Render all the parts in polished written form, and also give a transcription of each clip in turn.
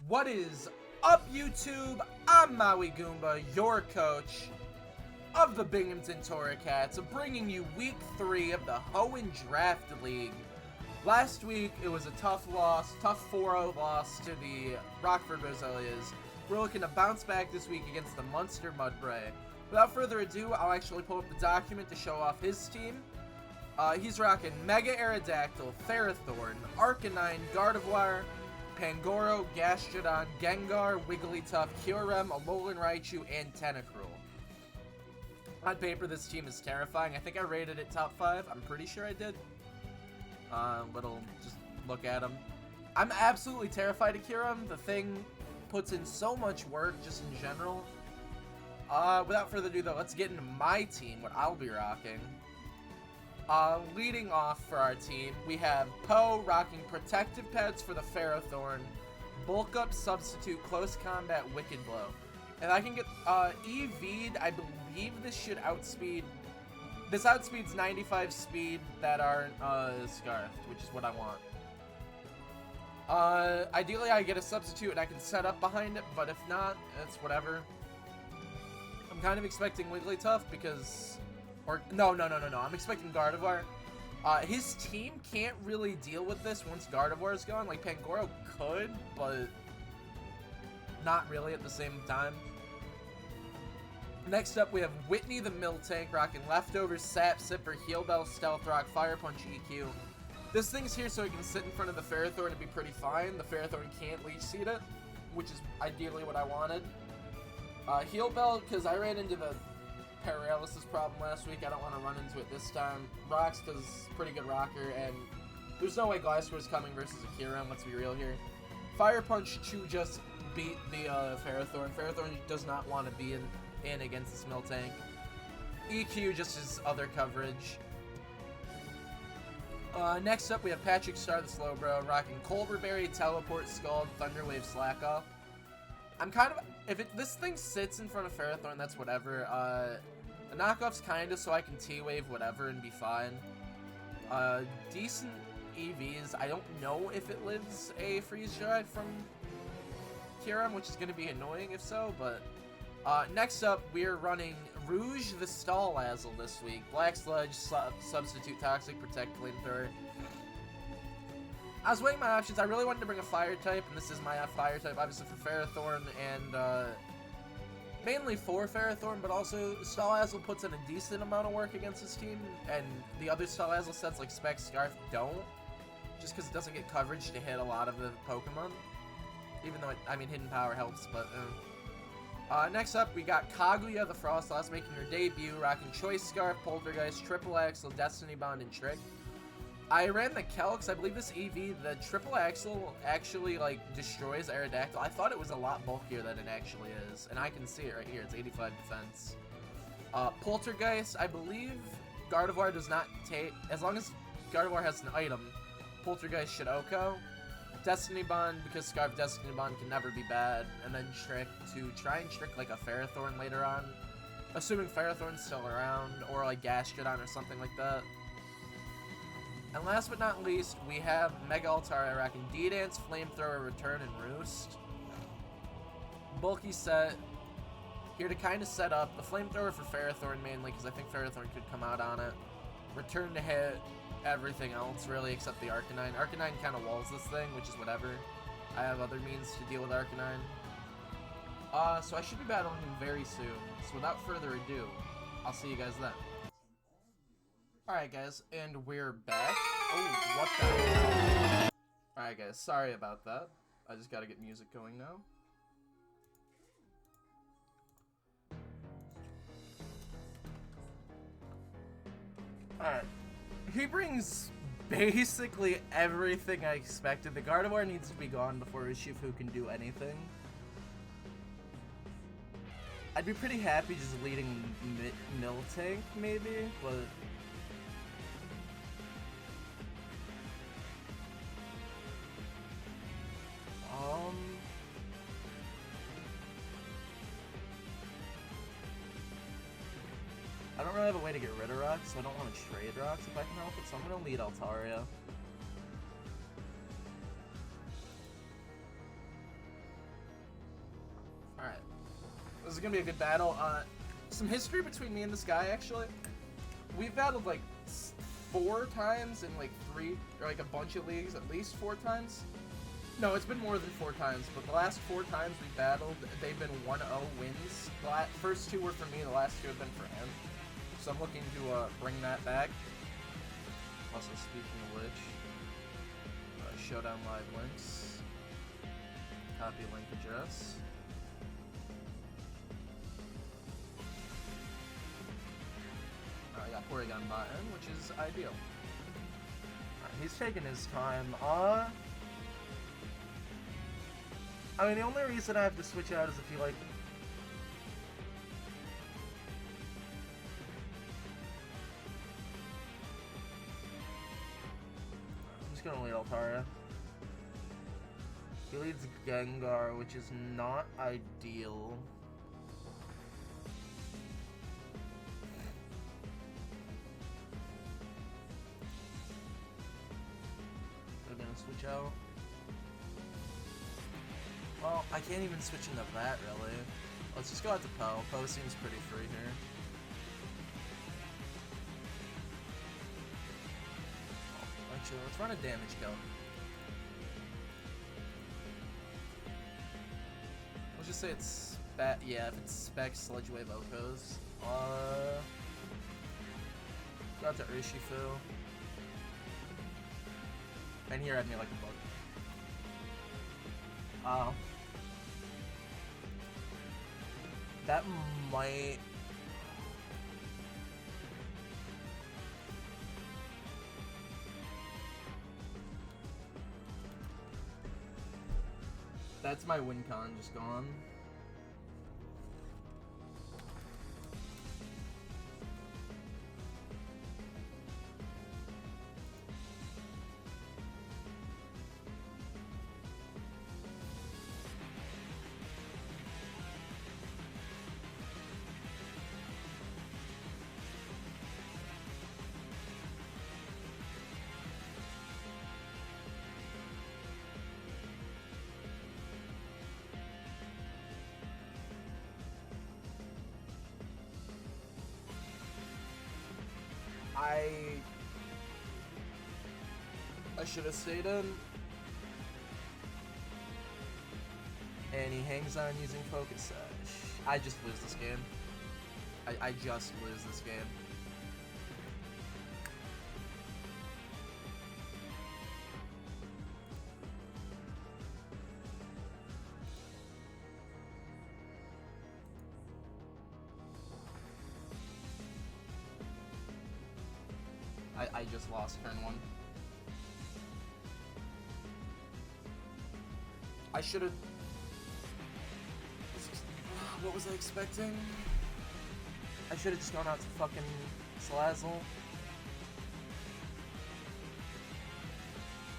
What is up, YouTube? I'm Maui Goomba, your coach of the Binghamton Toracats, bringing you Week 3 of the Hoenn Draft League. Last week, it was a tough 4-0 loss to the Rockford Roselias. We're looking to bounce back this week against the Munster Mudbray. Without further ado, I'll actually pull up the document to show off his team. He's rocking Mega Aerodactyl, Ferrothorn, Arcanine, Gardevoir, Pangoro, Gastrodon, Gengar, Wigglytuff, Kyurem, Alolan Raichu, and Tentacruel. On paper, this team is terrifying. I think I rated it top 5. I'm pretty sure I did. Just look at him. I'm absolutely terrified of Kyurem. The thing puts in so much work just in general. Without further ado, though, let's get into my team, what I'll be rocking. Leading off for our team, we have Poe rocking Protective Pads for the Ferrothorn, Bulk Up Substitute, Close Combat, Wicked Blow. And I can get, EV'd, I believe this should outspeed, this outspeeds 95 speed that aren't, Scarfed, which is what I want. Ideally I get a substitute and I can set up behind it, but if not, it's whatever. I'm kind of expecting Wigglytuff because... No, I'm expecting Gardevoir. His team can't really deal with this once Gardevoir is gone. Like, Pangoro could, but not really at the same time. Next up, we have Whitney the Miltank rocking Leftovers, Sap, Sipper, Heal Bell, Stealth Rock, Fire Punch, EQ. This thing's here so it can sit in front of the Ferrothorn and be pretty fine. The Ferrothorn can't Leech Seed it, which is ideally what I wanted. Heal Bell, because I ran into the paralysis problem last week. I don't want to run into it this time. Rocks, because pretty good rocker, and there's no way Gliscor's coming versus a Kyurem, let's be real here. Fire Punch to just beat the Ferrothorn. Ferrothorn does not want to be in against this Miltank. EQ just his other coverage. Next up, we have Patrick Star, the Slowbro, rocking Colbur Berry, Teleport, Scald, Thunderwave, Slack Off. I'm kind of... If this thing sits in front of Ferrothorn, that's whatever. The knockoff's kind of so I can T-Wave whatever and be fine. Decent EVs. I don't know if it lives a Freeze Drive from Kyurem, which is going to be annoying if so, but... next up, we're running Rouge the Stalazzle this week. Black Sludge, Substitute Toxic, Protect, Flamethrower. I was weighing my options. I really wanted to bring a Fire type, and this is my Fire type, obviously for Ferrothorn, and mainly for Ferrothorn, but also Stalazzle puts in a decent amount of work against his team, and the other Stalazzle sets like Spec, Scarf don't, just because it doesn't get coverage to hit a lot of the Pokemon, even though, Hidden Power helps, but, next up, we got Kaguya the Frostlass making her debut, rocking Choice Scarf, Poltergeist, Triple Axle, Destiny Bond, and Trick. I ran the Kelx. I believe this EV, the Triple Axle, actually, like, destroys Aerodactyl. I thought it was a lot bulkier than it actually is, and I can see it right here. It's 85 defense. Poltergeist, I believe Gardevoir does not take... As long as Gardevoir has an item, Poltergeist should OHKO. Destiny Bond, because Scarf Destiny Bond can never be bad, and then Trick to try and trick, like, a Ferrothorn later on. Assuming Ferrothorn's still around, or, like, Gastrodon or something like that. And last but not least, we have Mega Altaria rocking D-Dance, Flamethrower, Return, and Roost. Bulky set. Here to kind of set up the Flamethrower for Ferrothorn mainly, because I think Ferrothorn could come out on it. Return to hit everything else, really, except the Arcanine. Arcanine kind of walls this thing, which is whatever. I have other means to deal with Arcanine. So I should be battling him very soon. So without further ado, I'll see you guys then. Alright guys, and we're back. Oh, what the hell? Alright guys, sorry about that. I just gotta get music going now. Alright. He brings basically everything I expected. The Gardevoir needs to be gone before Urshifu can do anything. I'd be pretty happy just leading Miltank, maybe, but... I don't really have a way to get rid of rocks, so I don't want to trade rocks if I can help it, so I'm going to lead Altaria. This is gonna be a good battle. Some history between me and this guy, actually. We've battled, like, 4 times in, like, 3, or, like, a bunch of leagues, at least 4 times. No, it's been more than 4 times, but the last 4 times we battled, they've been 1-0 wins. The first 2 were for me, the last 2 have been for him. So I'm looking to bring that back. Also, speaking of which, Showdown Live links. Copy link address. I got Porygon bot in, which is ideal. Alright, he's taking his time. I mean, the only reason I have to switch out is if he, like... I'm just gonna lead Altaria. He leads Gengar, which is not ideal. We're gonna switch out. Well, I can't even switch into that, really. Let's just go out to Poe. Poe seems pretty free here. Oh, actually, let's run a damage kill. Let's just say it's yeah, if it's Spec, Sludge Wave, Okos. Go out to Urshifu. And he read me like a book. That might... That's my win con just gone. I should have stayed in. And he hangs on using Focus Sash. I just lose this game. I just lose this game. I just lost turn 1. I should have... What was I expecting? I should have just gone out to fucking Salazzle.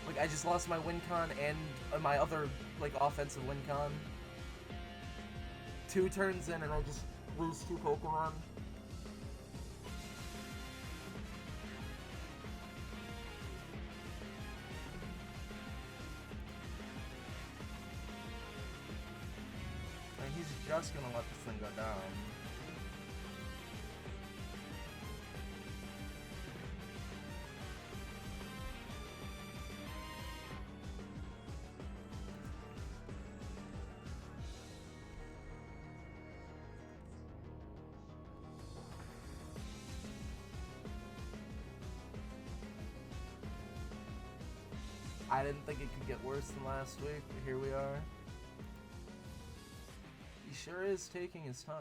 Like, I just lost my win con and my other, like, offensive win con. 2 turns in and I just lose 2 Pokemon. Just gonna let this thing go down. I didn't think it could get worse than last week, but here we are. He sure is taking his time.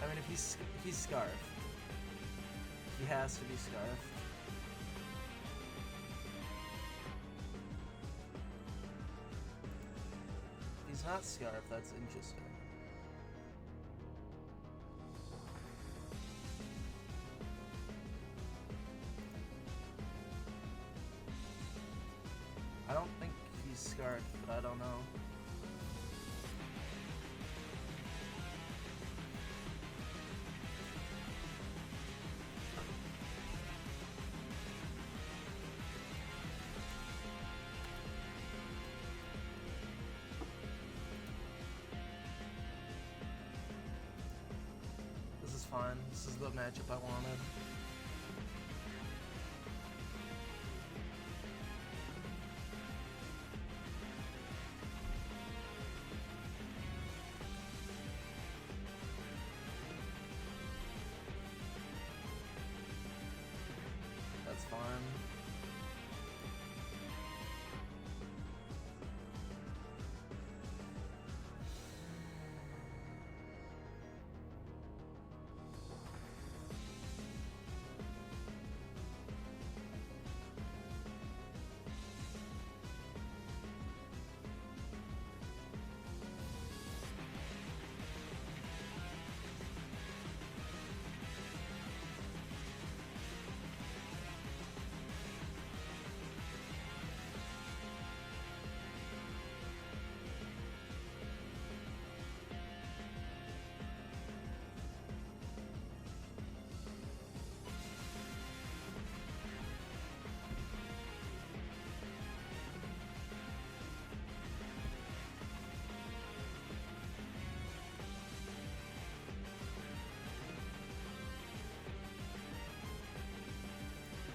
I mean, if he's Scarf. He has to be Scarf. If he's not Scarf, that's interesting. I don't think he's Scarf, but I don't know. This is fine. This is the matchup I wanted. That's fine.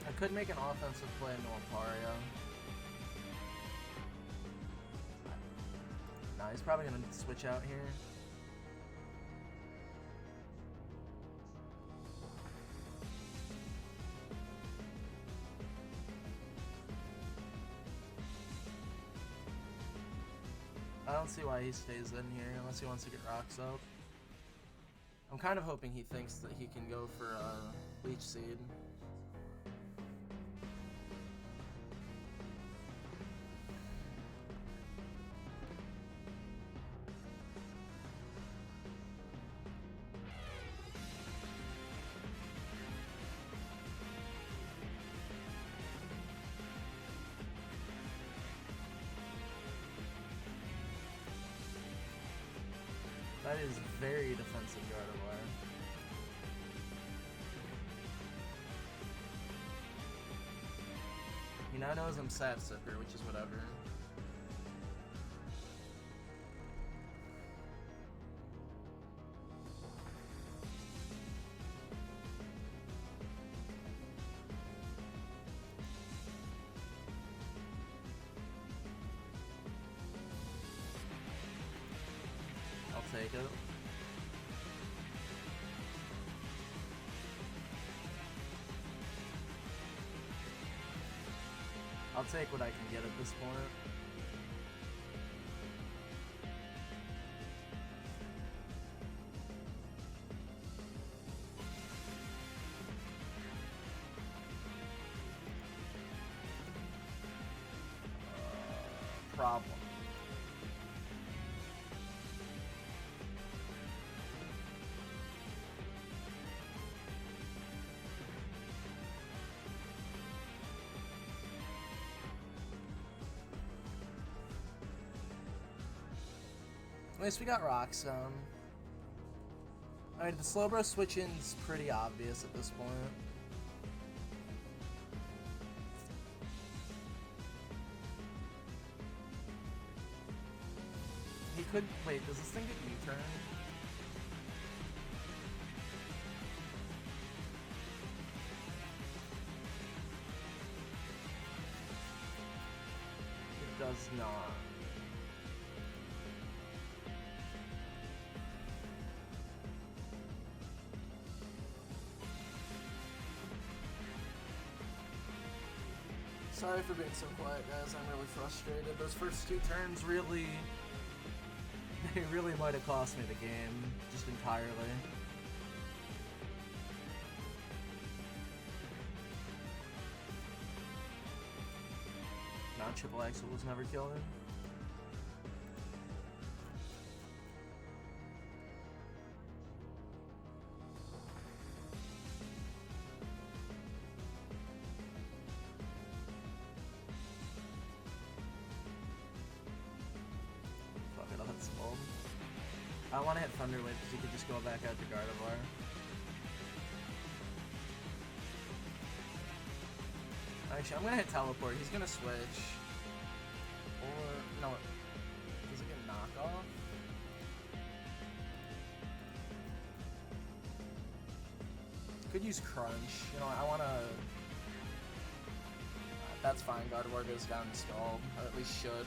I could make an offensive play into Ampario. Nah, he's probably gonna switch out here. I don't see why he stays in here unless he wants to get rocks up. I'm kind of hoping he thinks that he can go for Leech Seed. That is very defensive Gardevoir. He now knows I'm Sap Sipper, which is whatever. I'll take it. I'll take what I can get at this point. Problem. At least we got Rock Stone. Alright, the Slowbro switch-in's pretty obvious at this point. He could... Wait, does this thing get U-turn? It does not. Sorry for being so quiet, guys. I'm really frustrated. Those first two turns really... They really might have cost me the game, just entirely. triple axel was never killing. Fuck it, I'll hit Skull. I want to hit Thunderwave because you could just go back out to Gardevoir. Actually, I'm gonna hit Teleport. He's gonna switch. Or, no. Does it get knockoff? Could use Crunch. You know, I wanna... that's fine. Gardevoir goes down to Scald. Or at least should.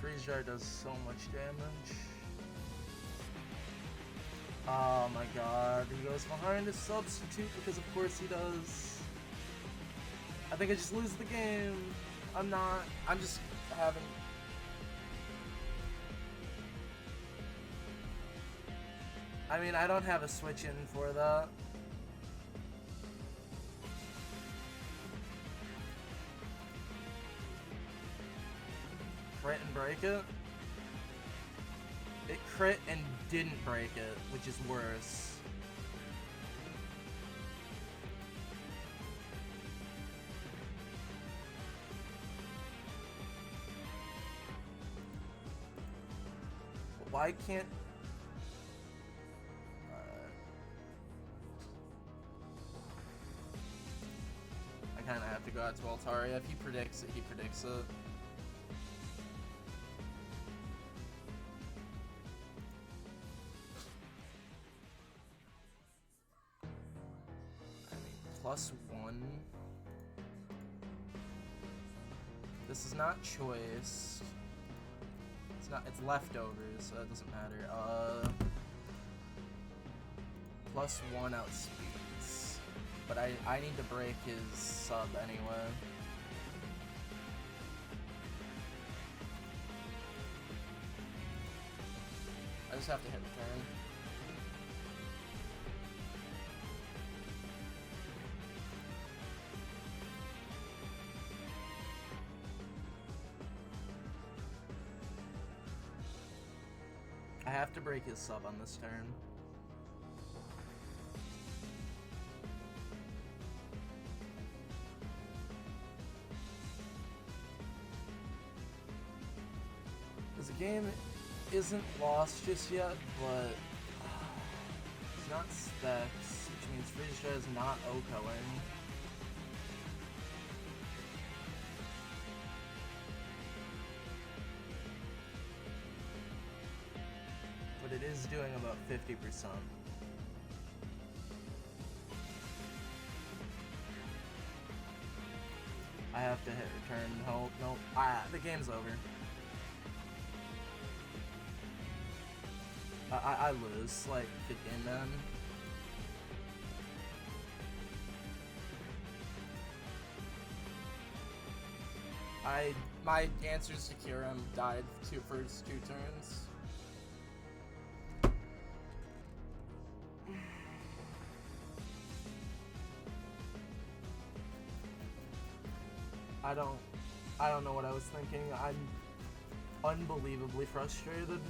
Freeze Dry does so much damage. Oh my god, he goes behind his substitute because of course he does. I think I just lose the game. I'm not. I'm just having... I mean, I don't have a switch in for that. Crit and break it? It crit and didn't break it, which is worse. But why can't... I kind of have to go out to Altaria. If he predicts it, he predicts it. +1. This is not choice. It's not. It's leftovers, so that doesn't matter. +1 outspeeds, but I need to break his sub anyway. I just have to hit return. I have to break his sub on this turn. Because the game isn't lost just yet, but it's not specs, which means Freeze is not OHKOing. But it is doing about 50%. I have to hit return. Nope, nope. The game's over. I lose, like, the game then. My answers to Kyurem died first two turns. I don't know what I was thinking. I'm unbelievably frustrated.